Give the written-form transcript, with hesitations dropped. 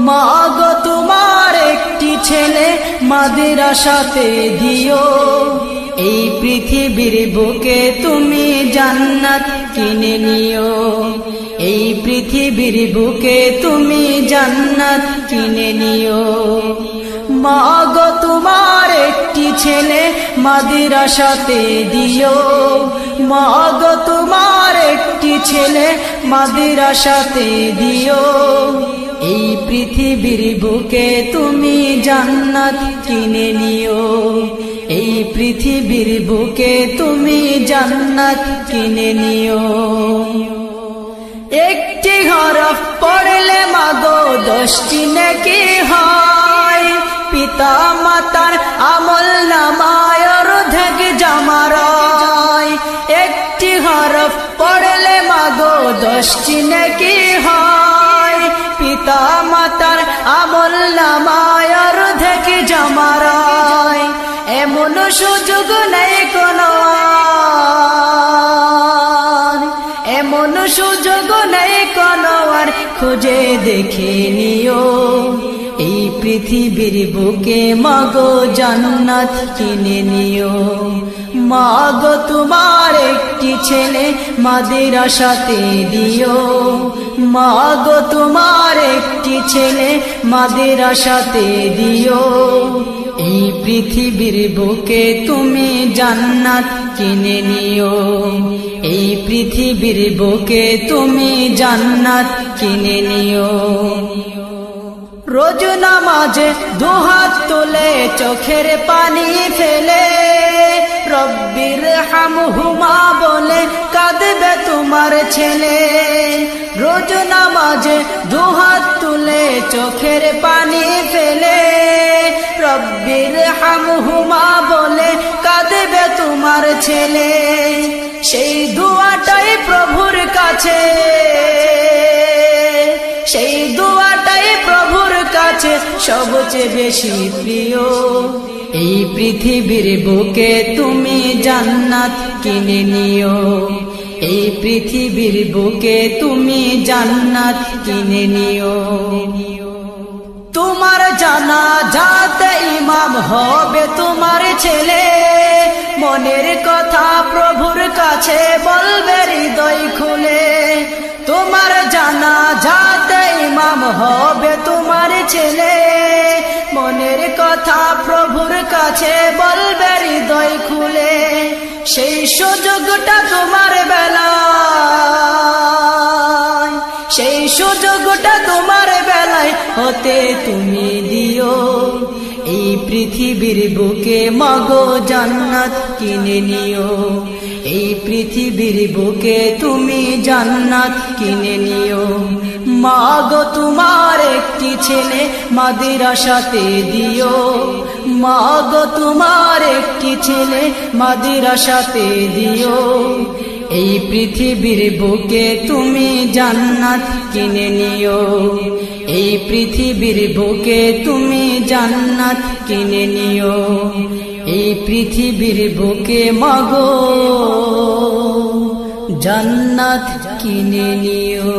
মা গো তোমার একটি ছেলে মাদ্রাসাতে দিও, এই পৃথিবীর বুকে তুমি জান্নাত কিনে নিও, এই পৃথিবীর বুকে তুমি জান্নাত কিনে নিও। মা গো তোমার একটি ছেলে মাদ্রাসাতে দিও, মা গো তোমার একটি ছেলে মাদ্রাসাতে দিও, এই পৃথিবীর বুকে তুমি জান্নাত কিনে নিও, এই পৃথিবীর বুকে তুমি জান্নাত কিনে নিও। একটি হরফ পড়লে মাগো 10টি নেকি হয়, পিতা মাতার আমল নামায় অর্ধেক জামারায়। একটি হরফ পড়লে মাগো 10টি নেকি হয়, পিতা মাতার আমল নামায় অর্ধেক জামারায়। এমন সুযোগ নেই কোনো আর, এমন সুযোগ নেই কোনো আর, খুঁজে দেখে নিও, এই পৃথিবীর বুকে মাগো জান্নাত কিনে নিও। মা গো তোমার একটি ছেলে মাদ্রাসাতে দিও, মা গো তোমার একটি ছেলে মাদ্রাসাতে দিও, এই পৃথিবীর বুকে তুমি জান্নাত কিনে নিও, এই পৃথিবীর বুকে তুমি জান্নাত কিনে নিও। রোজ নামাজে দুহাত তুলে চোখের পানি ফেলে, রব্বির হামহুমা বলে কাঁদবে তোমার ছেলে। রোজ নামাজে দুহাত তুলে চোখের পানি ফেলে, রব্বির হামহুমা বলে কাঁদবে তোমার ছেলে। সেই দুয়াটাই প্রভুর কাছে, সেই দুয়াটাই প্রভুর কাছে সবচেয়ে বেশি প্রিয়, এই পৃথিবীর বুকে তুমি জান্নাত কিনে নিও, এই পৃথিবীর বুকে তুমি জান্নাত কিনে নিও। তোমার জানাজাতে ইমাম হবে তোমার ছেলে, মনের কথা প্রভুর কাছে বলবে হৃদয় খুলে। তোমার জানাজাতে ইমাম হবে তোমার ছেলে, মনের কথা প্রভুর কাছে বলবে হৃদয় খুলে। সেই সুযোগটা তোমার বেলায়, সেই সুযোগটা তোমার বেলায় হতে তুমি দিও, এই পৃথিবীর বুকে মাগো জান্নাত কিনে নিও, এই পৃথিবীর বুকে তুমি জান্নাত কিনে নিও। মা গো তোমার একটি ছেলে মাদ্রাসাতে দিও, মা গো তোমার একটি ছেলে মাদ্রাসাতে দিও, এই পৃথিবীর বুকে তুমি জান্নাত কিনে নিও, এই পৃথিবীর বুকে তুমি জান্নাত কিনে নিও, এই পৃথিবীর বুকে মাগো জান্নাত কিনে নিও।